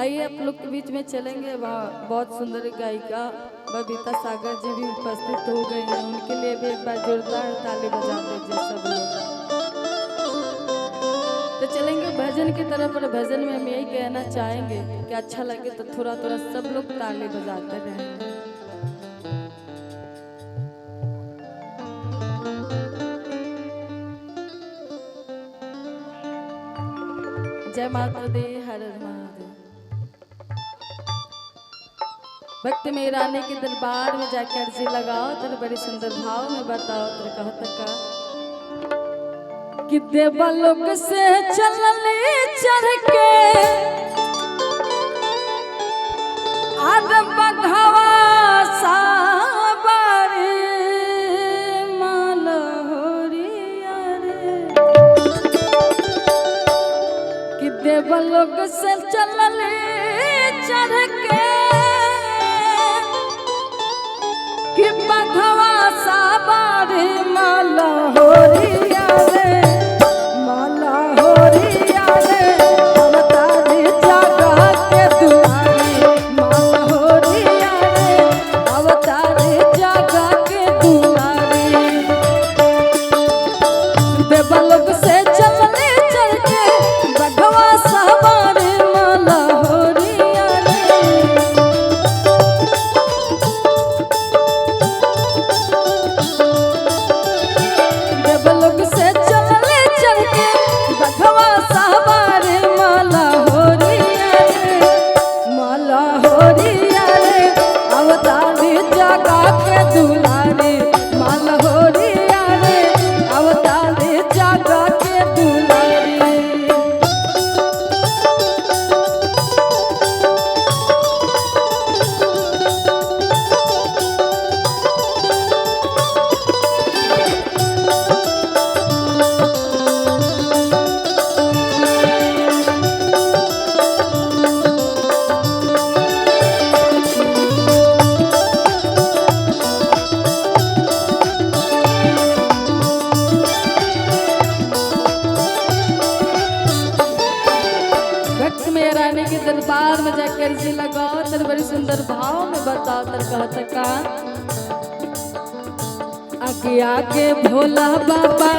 आइए आप लोग के बीच में चलेंगे। वहाँ बहुत सुंदर गायिका बबीता सागर जी भी उपस्थित हो गए हैं। उनके लिए भी एक बार जोरदार ताली बजा दीजिए सब लोग। तो चलेंगे भजन की तरफ, और भजन में हम यही कहना चाहेंगे कि अच्छा लगे तो थोड़ा थोड़ा सब लोग ताली बजाते रहें। जय माता दी, हर हर महादेव। भक्त में रानी के दरबार में जाकर अर्जी लगाओ, तेरे बड़ी सुंदर भाव में बताओ, तेरे कहत का कि देवलोक से चलले चढ़ के आद बघवा साबारी मालहोरिया रे, कि देवलोक से चलले चढ़ के कि बघवा साबारी मालहोरिया रे, मालहोरिया रे, अवतारी जगह के दुआरी मालहोरिया रे, अवतारी जगह के दुआरी। देवलोक से चलने चल के बघवा साबारी मालहोरिया रे, देवलोक से चलने चल के बघवा साबारी मालहोरिया रे, मालहोरिया रे, अवतारी जगह के दुलारी मालहोरिया रे, अवतारी जगह के दुलारी। भक्त में रानी के दरबार में जाकर अर्जी लगाओ, तेरे बड़ी सुंदर भाव में बताओ, तेरे कहत का आगे आगे भोला बाबा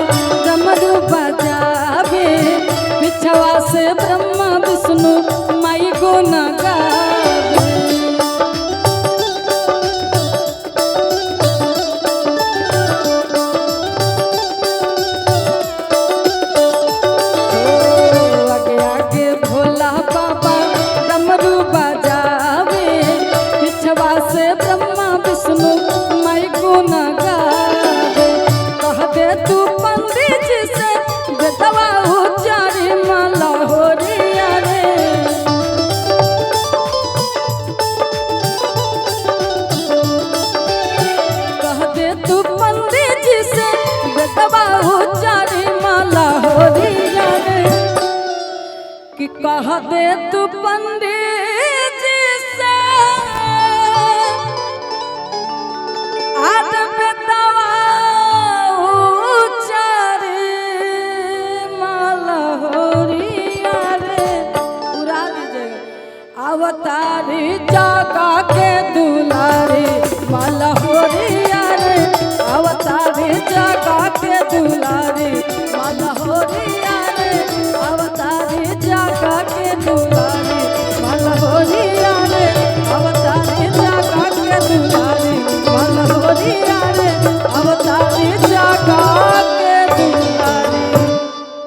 डमरू बजावे, पिछवा से ब्रह्मा विष्णु माई गुण गावे। आगे आगे भोला बाबा डमरू बजावे, पिछवा से ब्रह्मा विष्णु माई गुण गावे। कह दे तू पंडित जी से बेटवा उचारी मालहोरिया रे, कह दे तू पंडित जी से बेटवा उचारी मालहोरिया रे, कि कह दे तू पंडित जी से आद बेटवा उचारी मालहोरिया रे, उड़ा दीजिएगा, अवतारी जगह के दुलारी